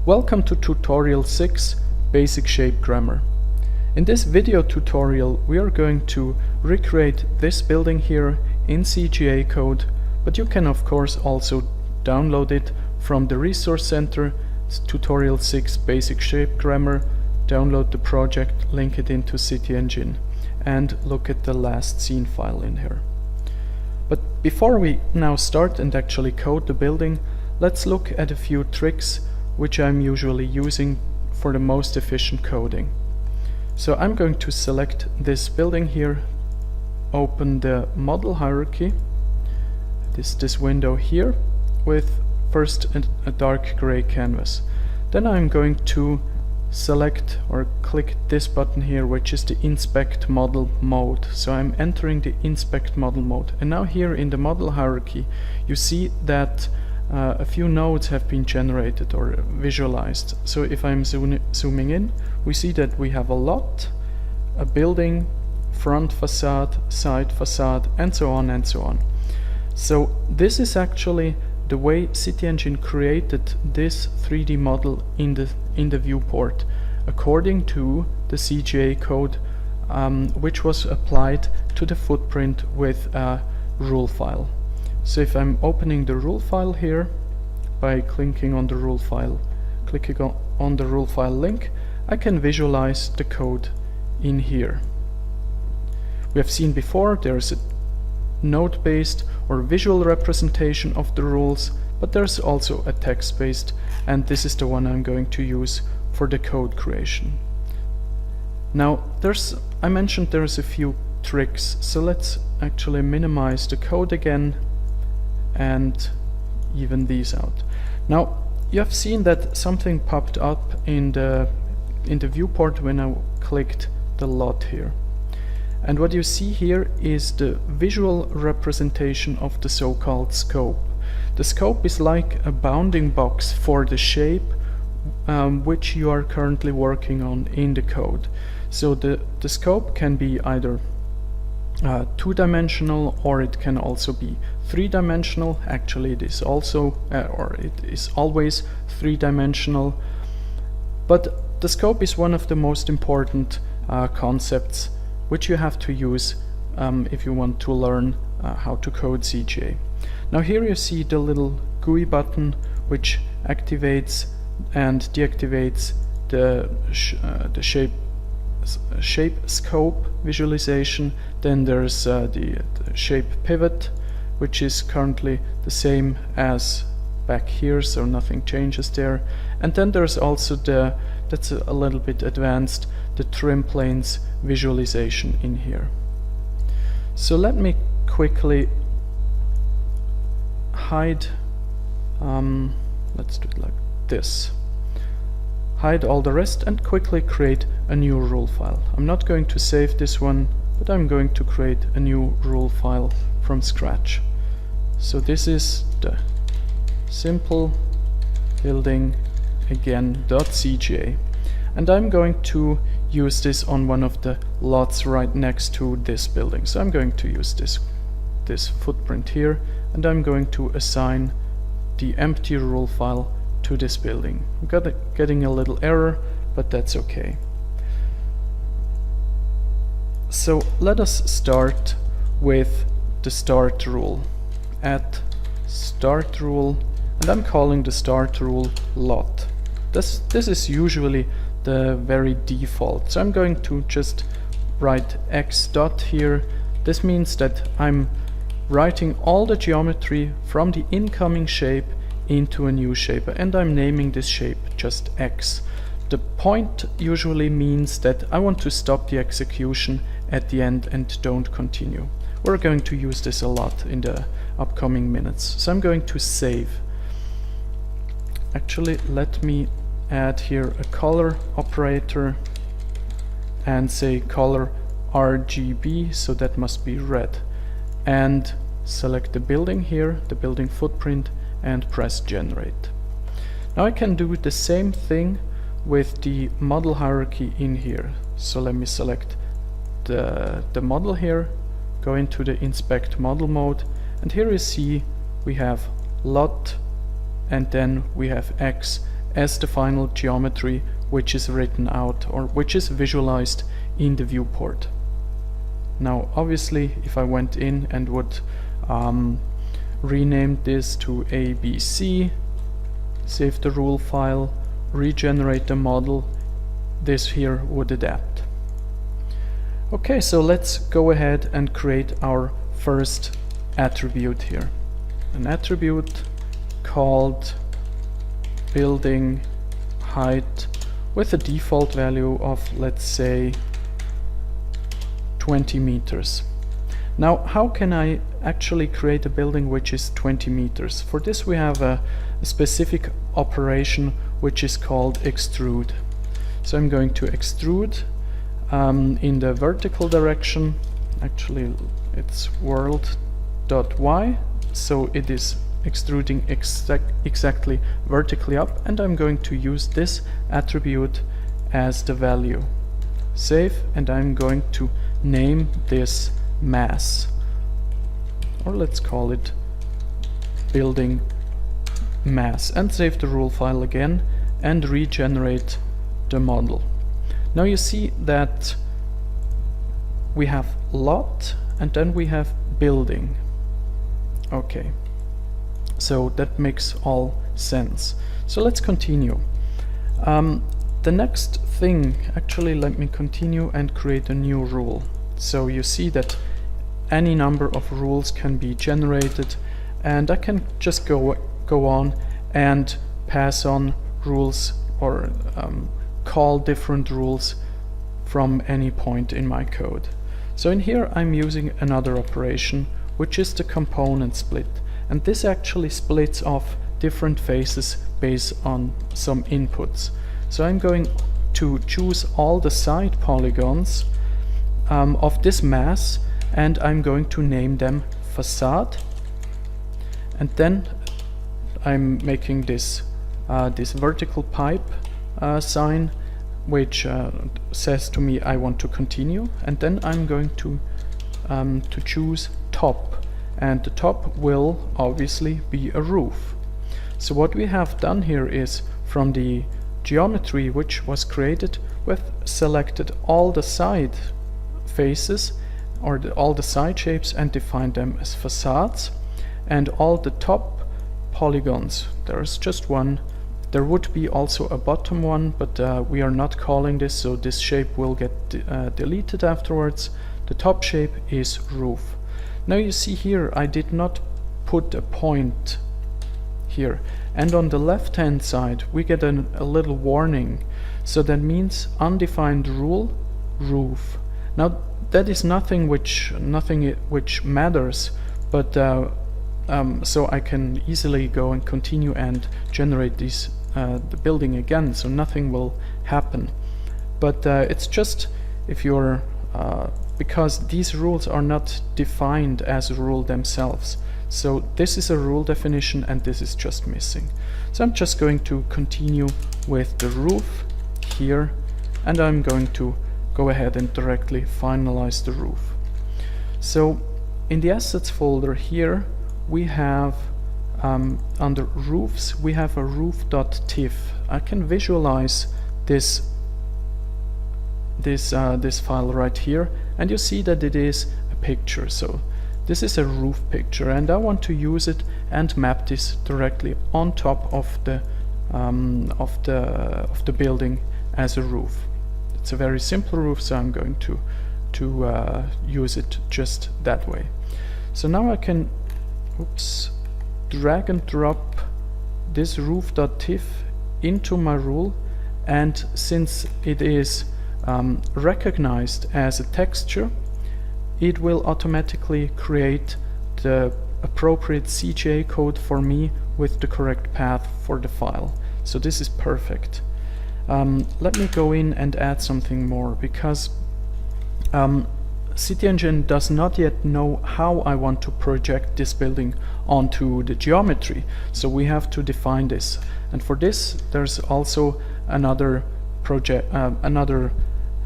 Welcome to Tutorial 6, Basic Shape Grammar. In this video tutorial we are going to recreate this building here in CGA code, but you can of course also download it from the Resource Center, Tutorial 6 Basic Shape Grammar, download the project, link it into CityEngine, and look at the last scene file in here. But before we now start and actually code the building, let's look at a few tricks which I'm usually using for the most efficient coding. So I'm going to select this building here, open the model hierarchy, this window here, with first a dark gray canvas. Then I'm going to select or click this button here, which is the inspect model mode. So I'm entering the inspect model mode, and now here in the model hierarchy you see that a few nodes have been generated or visualized. So if I'm zooming in, we see that we have a lot, a building, front facade, side facade, and so on and so on. So this is actually the way CityEngine created this 3D model in the viewport, according to the CGA code, which was applied to the footprint with a rule file. So if I'm opening the rule file here by clicking on the rule file, on the rule file link, I can visualize the code in here. We have seen before there's a node-based or visual representation of the rules, but there's also a text-based, and this is the one I'm going to use for the code creation. Now I mentioned there's a few tricks, so let's actually minimize the code again and even these out. Now you have seen that something popped up in the viewport when I clicked the lot here, and what you see here is the visual representation of the so-called scope. The scope is like a bounding box for the shape which you are currently working on in the code. So the scope can be either two-dimensional, or it can also be three-dimensional. Actually it is also or it is always three-dimensional, but the scope is one of the most important concepts which you have to use if you want to learn how to code CGA. Now here you see the little GUI button which activates and deactivates the shape scope visualization. Then there's the shape pivot, which is currently the same as back here, so nothing changes there. And then there's also that's a little bit advanced, the trim planes visualization in here. So let me quickly hide, let's do it like this. Hide all the rest and quickly create a new rule file. I'm not going to save this one, but I'm going to create a new rule file from scratch. So this is the simple building again .cga, and I'm going to use this on one of the lots right next to this building. So I'm going to use this footprint here, and I'm going to assign the empty rule file to this building. I'm getting a little error, but that's okay. So let us start with the start rule. At start rule, and I'm calling the start rule lot. This is usually the very default, so I'm going to just write x dot here. This means that I'm writing all the geometry from the incoming shape into a new shape, and I'm naming this shape just x. The point usually means that I want to stop the execution at the end and don't continue. We're going to use this a lot in the upcoming minutes, so I'm going to save. Actually, let me add here a color operator and say color RGB, so that must be red, and select the building here, the building footprint, and press generate. Now I can do the same thing with the model hierarchy in here. So let me select the model here, go into the inspect model mode, and here you see we have lot, and then we have X as the final geometry which is written out or which is visualized in the viewport. Now obviously if I went in and would rename this to ABC, save the rule file, regenerate the model, this here would adapt. Okay, so let's go ahead and create our first attribute here. An attribute called building height with a default value of, let's say, 20 meters. Now, how can I actually create a building which is 20 meters? For this we have a specific operation which is called extrude. So I'm going to extrude in the vertical direction. Actually it's world.y, so it is extruding exactly vertically up, and I'm going to use this attribute as the value. Save, and I'm going to name this mass, or let's call it building mass, and save the rule file again and regenerate the model. Now you see that we have lot and then we have building. Okay, so that makes all sense. So let's continue. The next thing, actually let me continue and create a new rule. So you see that any number of rules can be generated, and I can just go on and pass on rules or call different rules from any point in my code. So in here I'm using another operation, which is the component split, and this actually splits off different faces based on some inputs. So I'm going to choose all the side polygons of this mass, and I'm going to name them facade, and then I'm making this this vertical pipe sign which says to me I want to continue, and then I'm going to choose top, and the top will obviously be a roof. So what we have done here is, from the geometry which was created, we've selected all the side faces or all the side shapes and defined them as facades, and all the top polygons, there's just one. There would be also a bottom one, but we are not calling this, so this shape will get deleted afterwards. The top shape is roof. Now you see here I did not put a point here, and on the left hand side we get a little warning, so that means undefined rule roof. Now that is nothing which matters, but so I can easily go and continue and generate these the building again, so nothing will happen. But it's just if you're because these rules are not defined as a rule themselves. So this is a rule definition and this is just missing. So I'm just going to continue with the roof here, and I'm going to go ahead and directly finalize the roof. So in the assets folder here we have under roofs we have a roof.tiff. I can visualize this file right here, and you see that it is a picture. So this is a roof picture, and I want to use it and map this directly on top of the building as a roof. It's a very simple roof, so I'm going to use it just that way. So now I can drag and drop this roof.tiff into my rule, and since it is recognized as a texture, it will automatically create the appropriate CGA code for me with the correct path for the file. So this is perfect. Let me go in and add something more, because CityEngine does not yet know how I want to project this building onto the geometry, so we have to define this. And for this there's also another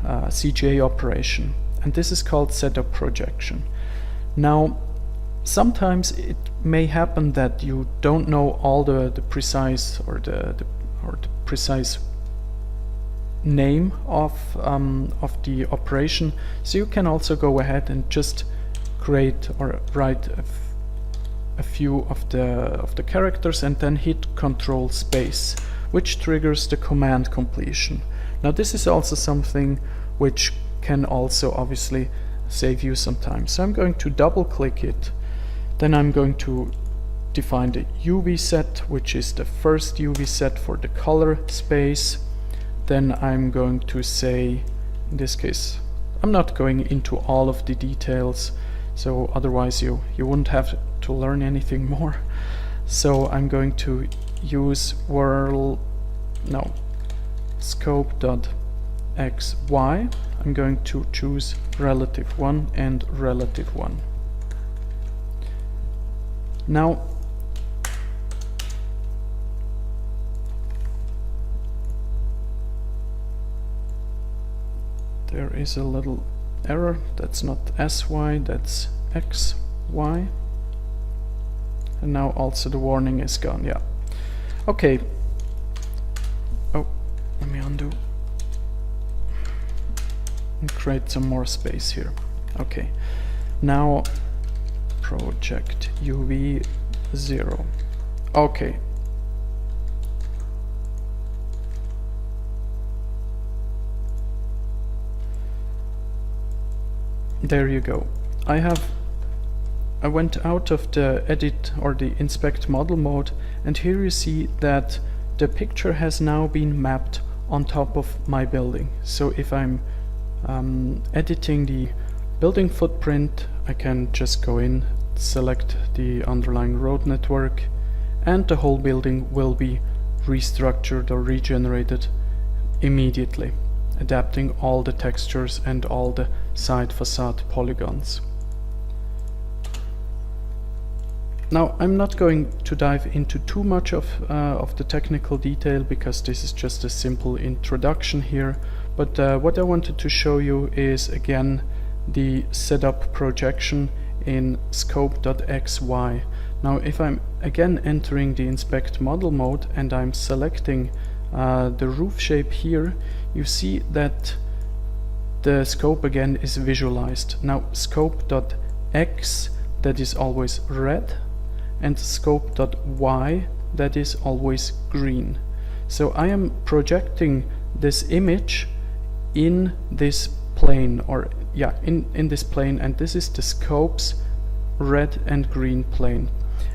CGA operation, and this is called setup projection. Now sometimes it may happen that you don't know all the precise or the precise name of the operation. So you can also go ahead and just create or write a few of the characters and then hit Control space, which triggers the command completion. Now this is also something which can also obviously save you some time. So I'm going to double click it, then I'm going to define the UV set, which is the first UV set for the color space. Then I'm going to say, in this case, I'm not going into all of the details, so otherwise you wouldn't have to learn anything more. So I'm going to use scope.xy. I'm going to choose relative 1 and relative 1. Now there is a little error. That's not SY, that's XY. And now also the warning is gone. Yeah. Okay. Oh, let me undo and create some more space here. Okay. Now project UV 0. Okay. There you go. I went out of the edit or the inspect model mode, and here you see that the picture has now been mapped on top of my building. So if I'm editing the building footprint, I can just go in, select the underlying road network, and the whole building will be restructured or regenerated immediately, adapting all the textures and all the side facade polygons. Now I'm not going to dive into too much of the technical detail, because this is just a simple introduction here, but what I wanted to show you is again the setup projection in scope.xy. Now if I'm again entering the inspect model mode and I'm selecting the roof shape here, you see that the scope again is visualized. Now scope.x, that is always red, and scope.y, that is always green. So I am projecting this image in this plane, or yeah, in this plane, and this is the scope's red and green plane.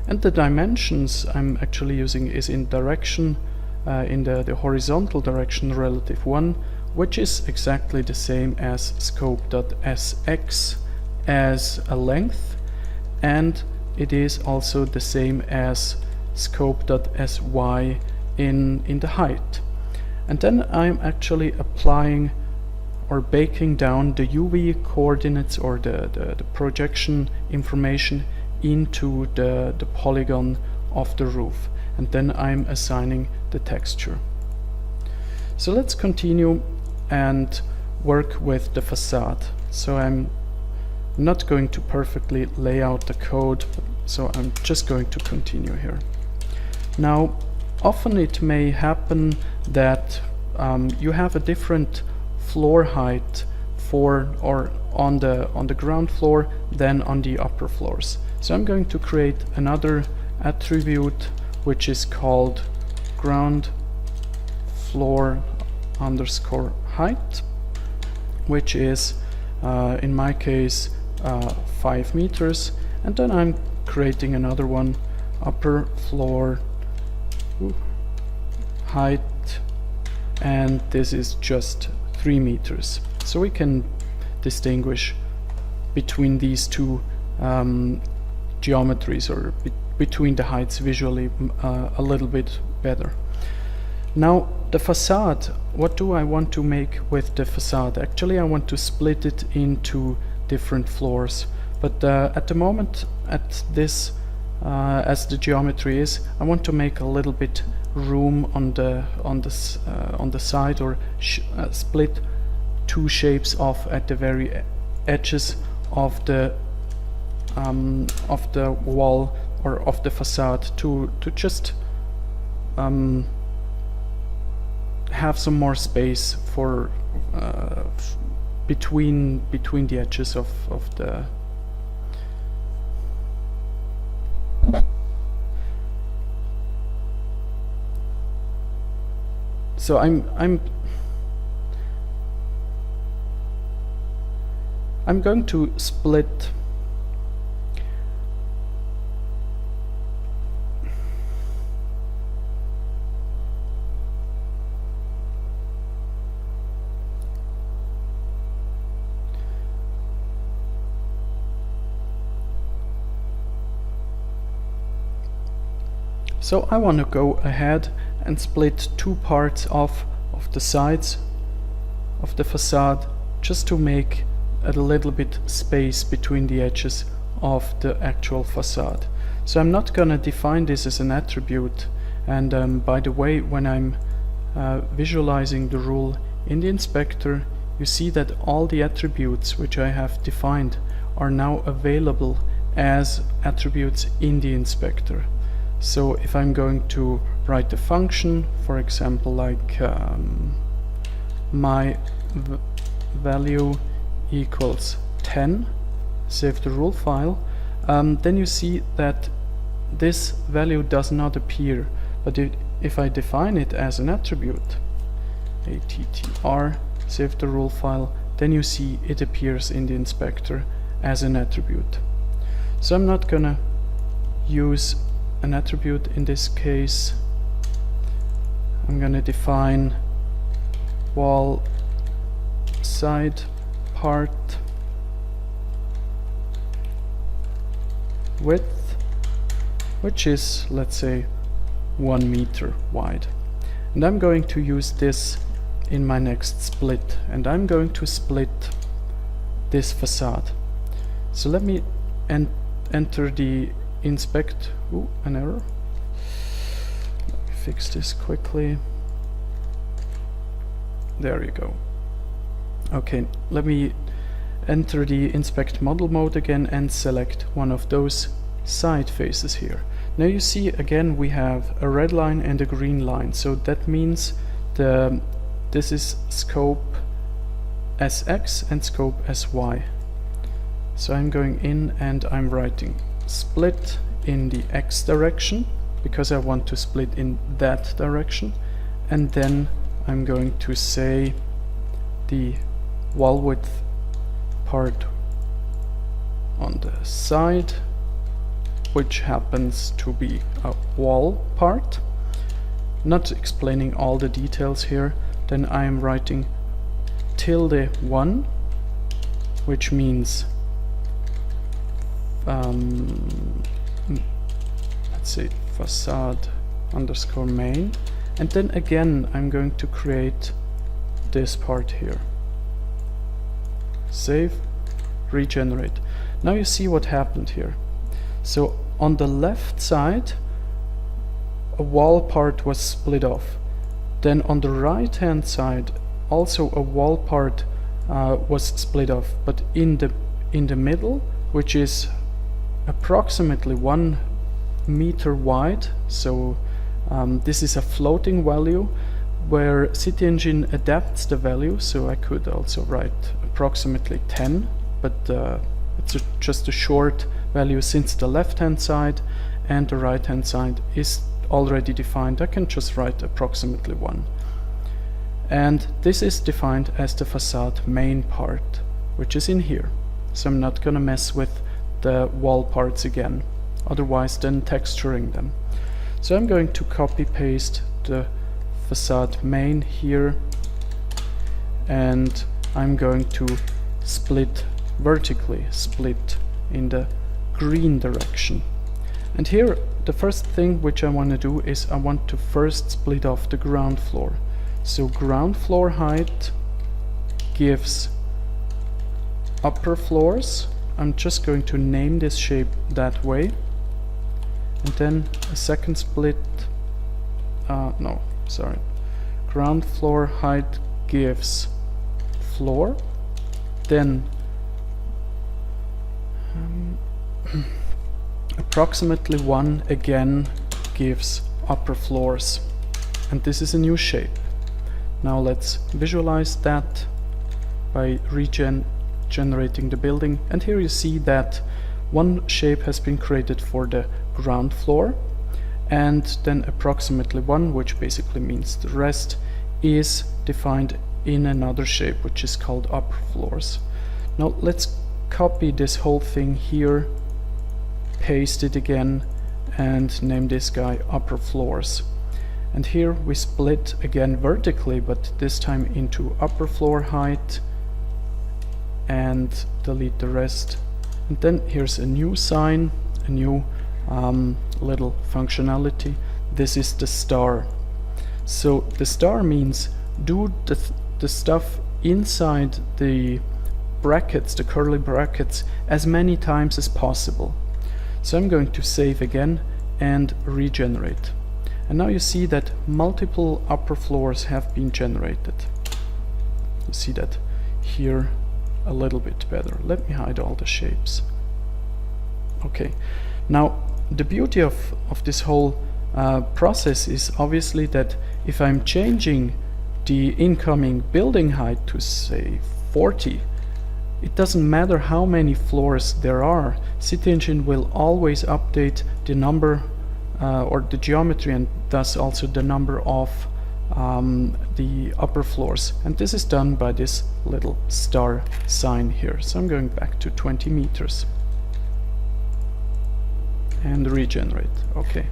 And the dimensions I'm actually using is in direction, in the horizontal direction relative 1, which is exactly the same as scope.sx as a length, and it is also the same as scope.sy in the height. And then I'm actually applying or baking down the UV coordinates or the projection information into the polygon of the roof, and then I'm assigning the texture. So let's continue and work with the facade. So I'm not going to perfectly lay out the code, so I'm just going to continue here. Now often it may happen that you have a different floor height for or on the ground floor than on the upper floors. So I'm going to create another attribute which is called ground floor underscore height, which is in my case 5 meters, and then I'm creating another one, upper floor height, and this is just 3 meters. So we can distinguish between these two geometries, or between the heights visually a little bit better. Now the facade, what do I want to make with the facade? Actually I want to split it into different floors, but at the moment, at this as the geometry is, I want to make a little bit room on the side, or split two shapes off at the very edges of the wall or of the facade to just have some more space for between the edges of the so I'm going to split So I want to go ahead and split two parts off of the sides of the facade, just to make a little bit space between the edges of the actual facade. So I'm not gonna define this as an attribute, and by the way, when I'm visualizing the rule in the inspector, you see that all the attributes which I have defined are now available as attributes in the inspector. So if I'm going to write a function, for example, like my value equals 10, save the rule file, then you see that this value does not appear. But if I define it as an attribute, attr, save the rule file, then you see it appears in the inspector as an attribute. So I'm not gonna use an attribute in this case. I'm gonna define wall side part width, which is, let's say, 1 meter wide. And I'm going to use this in my next split, and I'm going to split this facade. So let me enter the inspect. Ooh, an error. Let me fix this quickly. There you go. Okay, let me enter the inspect model mode again and select one of those side faces here. Now you see again we have a red line and a green line, so that means this is scope SX and scope SY. So I'm going in and I'm writing split in the X direction because I want to split in that direction, and then I'm going to say the wall width part on the side, which happens to be a wall part. Not explaining all the details here. Then I am writing tilde1, which means let's say facade underscore main, and then again I'm going to create this part here. Save, regenerate. Now you see what happened here. So on the left side a wall part was split off. Then on the right hand side also a wall part was split off, but in the middle, which is approximately 1 meter wide, so this is a floating value where CityEngine adapts the value, so I could also write approximately 10, but it's just a short value. Since the left hand side and the right hand side is already defined, I can just write approximately 1. And this is defined as the facade main part, which is in here. So I'm not gonna mess with the wall parts again, otherwise then texturing them. So I'm going to copy paste the facade main here, and I'm going to split vertically, split in the green direction. And here the first thing which I want to do is I want to first split off the ground floor. So ground floor height gives upper floors. I'm just going to name this shape that way, and then a second split, ground floor height gives floor, then approximately 1 again gives upper floors, and this is a new shape. Now let's visualize that by generating the building, and here you see that one shape has been created for the ground floor, and then approximately one, which basically means the rest, is defined in another shape which is called upper floors. Now let's copy this whole thing here, paste it again, and name this guy upper floors. And here we split again vertically, but this time into upper floor height, and delete the rest. And then here's a new sign, a new little functionality. This is the star. So the star means do the stuff inside the brackets, the curly brackets, as many times as possible. So I'm going to save again and regenerate. And now you see that multiple upper floors have been generated. You see that here a little bit better. Let me hide all the shapes. Okay, now the beauty of this whole process is obviously that if I'm changing the incoming building height to say 40, it doesn't matter how many floors there are, CityEngine will always update the number or the geometry, and thus also the number of the upper floors. And this is done by this little star sign here. So I'm going back to 20 meters and regenerate. Okay,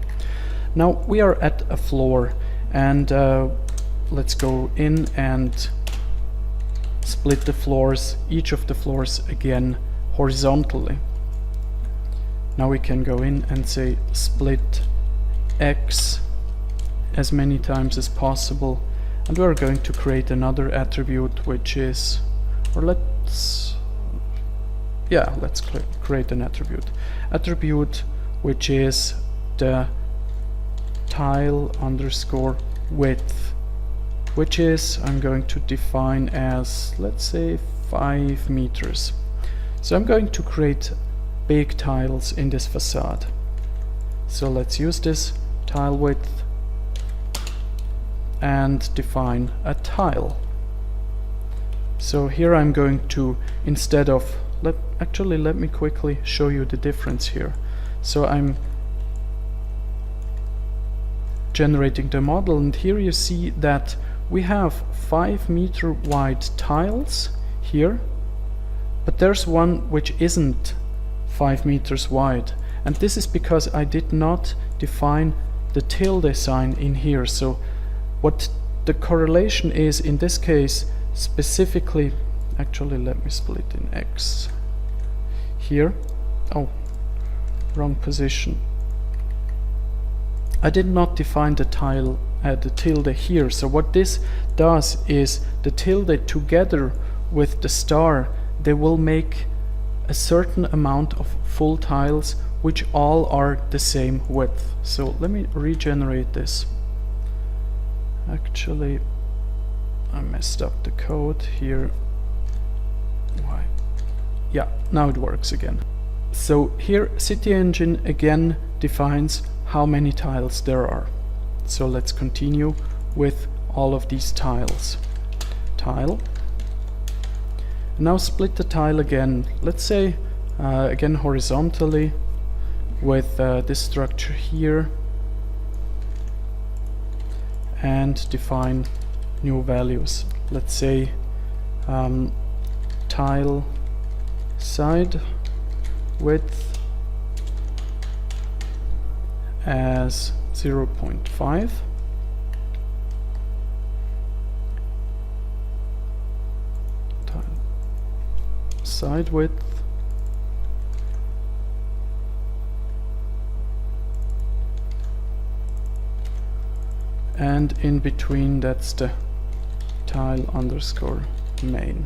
now we are at a floor, and let's go in and split the floors, each of the floors again horizontally. Now we can go in and say split X as many times as possible, and we're going to create another attribute which is, or let's create an attribute which is the tile underscore width, which is I'm going to define as, let's say, 5 meters. So I'm going to create big tiles in this facade. So let's use this tile width and define a tile. So here I'm going to, instead of, let me quickly show you the difference here. So I'm generating the model, and here you see that we have 5 meter wide tiles here, but there's one which isn't 5 meters wide, and this is because I did not define the tilde sign in here. So what the correlation is in this case specifically, actually let me split in X here. Oh, wrong position. I did not define the the tilde here. So what this does is the tilde together with the star, they will make a certain amount of full tiles which all are the same width. So let me regenerate this. Actually, I messed up the code here. Why? Yeah, now it works again. So here CityEngine again defines how many tiles there are. So let's continue with all of these tiles. Tile. Now split the tile again. Let's say again horizontally with this structure here, and define new values. Let's say tile side width as 0.5, tile side width and in between that's the tile underscore main.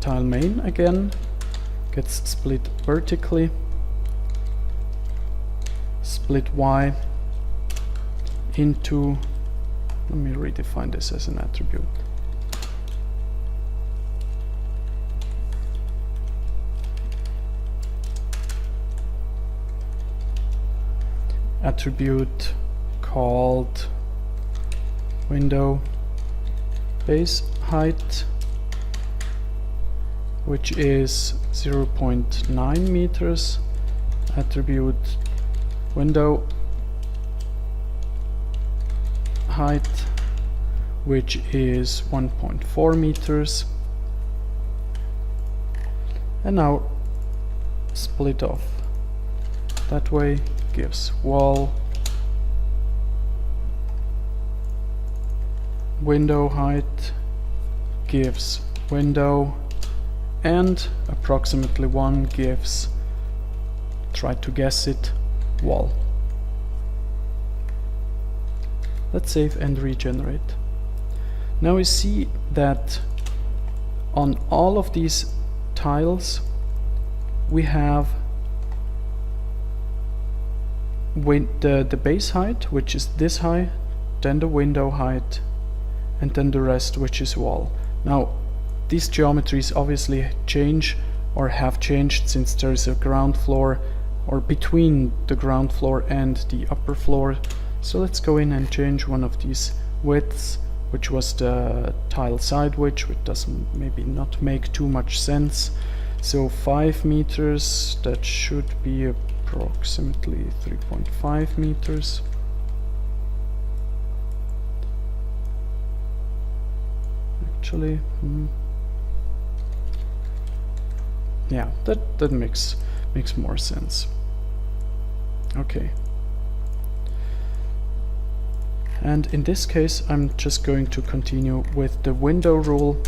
Tile main again gets split vertically, split Y into, let me redefine this as an attribute. attribute called window base height, which is 0.9 meters, attribute window height, which is 1.4 meters, and now split off. That way gives wall window height, gives window, and approximately 1 gives, try to guess it, wall. Let's save and regenerate. Now we see that on all of these tiles we have the base height, which is this high, then the window height, and then the rest, which is wall. Now these geometries obviously change or have changed since there is a ground floor, or between the ground floor and the upper floor. So let's go in and change one of these widths, which was the tile side width, which doesn't maybe not make too much sense. So 5 meters, that should be approximately 3.5 meters. Actually, yeah, that makes more sense. Okay. And in this case, I'm just going to continue with the window rule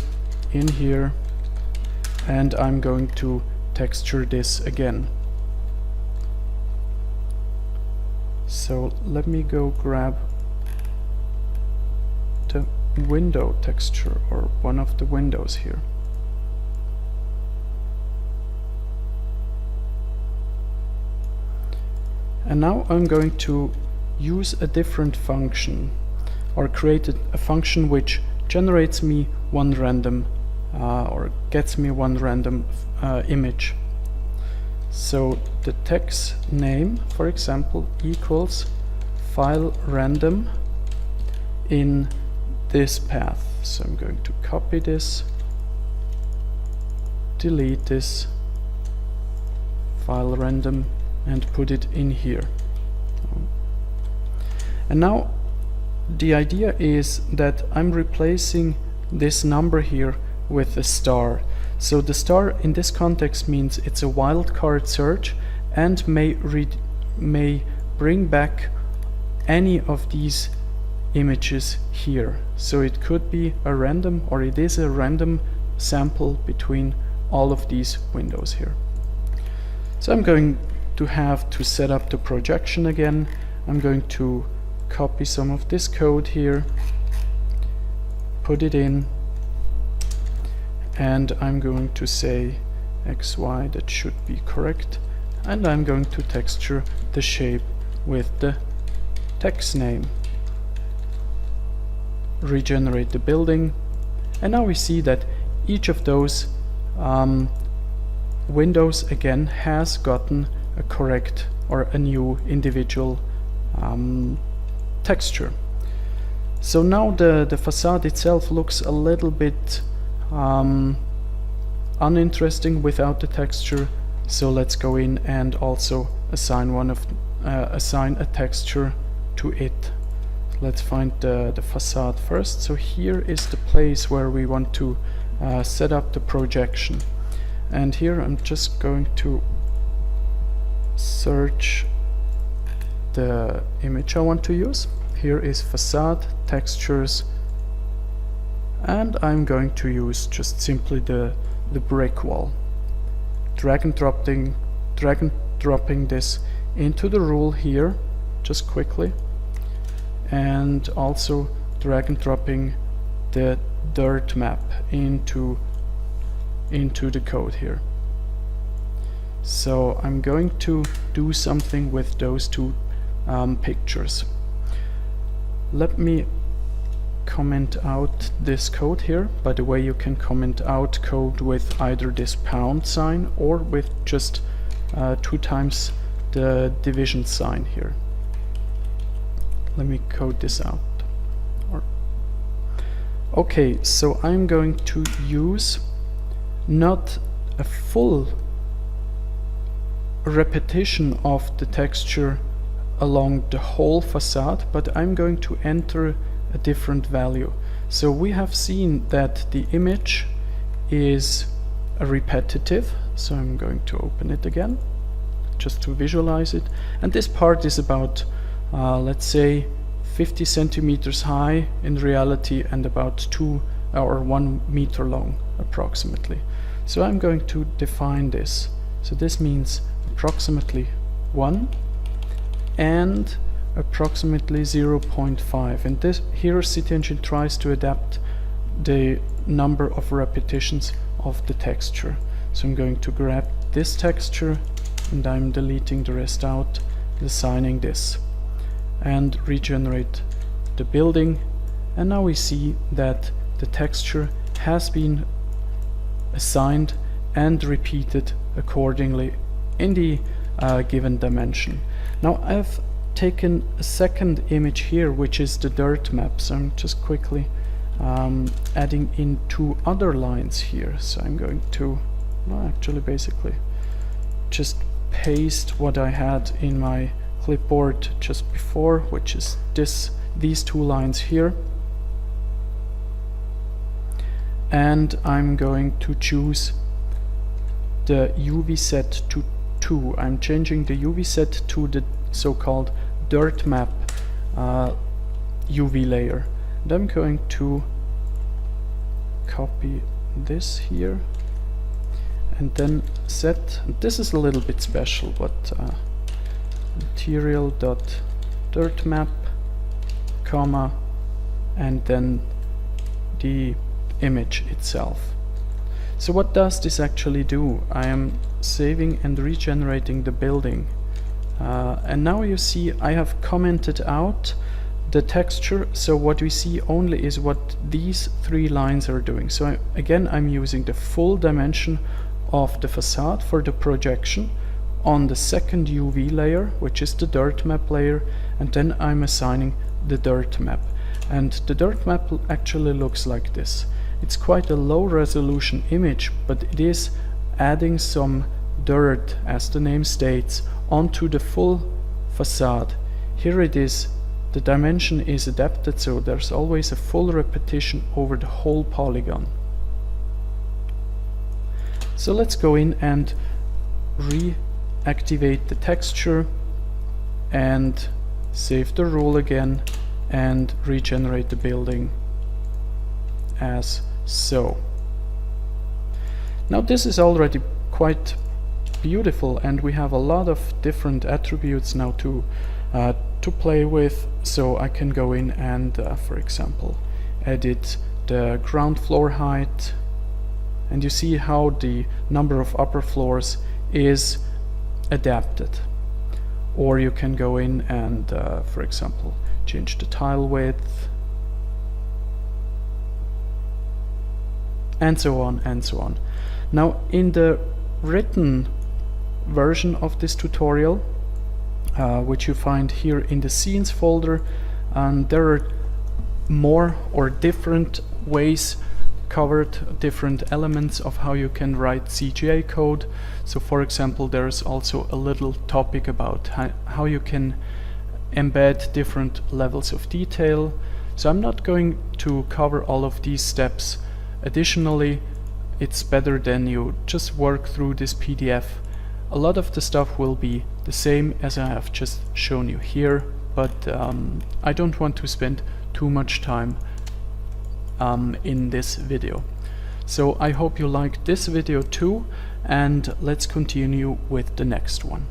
in here, and I'm going to texture this again. So let me go grab the window texture, or one of the windows here. And now I'm going to use a different function, or create a function which generates me one random or gets me one random image. So the text name, for example, equals file random in this path. So I'm going to copy this, delete this file random, and put it in here. And now the idea is that I'm replacing this number here with a star. So the star in this context means it's a wildcard search and may bring back any of these images here. So it could be a random, or it is a random sample between all of these windows here. So I'm going to have to set up the projection again. I'm going to copy some of this code here, put it in, and I'm going to say XY, that should be correct, and I'm going to texture the shape with the text name. Regenerate the building, and now we see that each of those windows again has gotten a correct or a new individual texture. So now the facade itself looks a little bit uninteresting without the texture. So let's go in and also assign assign a texture to it. Let's find the facade first. So here is the place where we want to set up the projection. And here I'm just going to search the image I want to use. Here is facade, textures, and I'm going to use just simply the brick wall. Drag and dropping this into the rule here, just quickly, and also drag and dropping the dirt map into the code here. So I'm going to do something with those two pictures. Let me comment out this code here. By the way, you can comment out code with either this pound sign or with just 2 times the division sign here. let me code this out. Okay, so I'm going to use not a full repetition of the texture along the whole facade, but I'm going to enter a different value. So we have seen that the image is repetitive, so I'm going to open it again just to visualize it, and this part is about let's say 50 centimeters high in reality and about 2 or 1 meter long approximately. So I'm going to define this. So this means approximately 1 and approximately 0.5, and this here CityEngine tries to adapt the number of repetitions of the texture. So I'm going to grab this texture and I'm deleting the rest out, assigning this, and regenerate the building, and now we see that the texture has been assigned and repeated accordingly in the given dimension. Now I've taken a second image here, which is the dirt map, so I'm just quickly adding in 2 other lines here. So I'm going to actually basically just paste what I had in my clipboard just before, which is these 2 lines here, and I'm going to choose the UV set to 2. I'm changing the UV set to the so-called dirt map UV layer, and I'm going to copy this here and then set, this is a little bit special, but material.dirtmap, comma, and then the image itself. So what does this actually do? I am saving and regenerating the building, and now you see I have commented out the texture, so what we see only is what these 3 lines are doing. So again, I'm using the full dimension of the facade for the projection on the second UV layer, which is the dirt map layer, and then I'm assigning the dirt map. And the dirt map actually looks like this. It's quite a low resolution image, but it is adding some dirt, as the name states, onto the full facade. Here it is, the dimension is adapted, so there's always a full repetition over the whole polygon. So let's go in and reactivate the texture and save the rule again and regenerate the building as so. Now this is already quite beautiful, and we have a lot of different attributes now to play with. So I can go in and for example edit the ground floor height, and you see how the number of upper floors is adapted. Or you can go in and for example change the tile width, and so on and so on. Now in the written version of this tutorial, which you find here in the scenes folder, there are more or different ways covered, different elements of how you can write CGA code. So for example, there's also a little topic about how you can embed different levels of detail. So I'm not going to cover all of these steps. Additionally, it's better than you just work through this PDF. A lot of the stuff will be the same as I have just shown you here, but I don't want to spend too much time in this video. So I hope you liked this video too, and let's continue with the next one.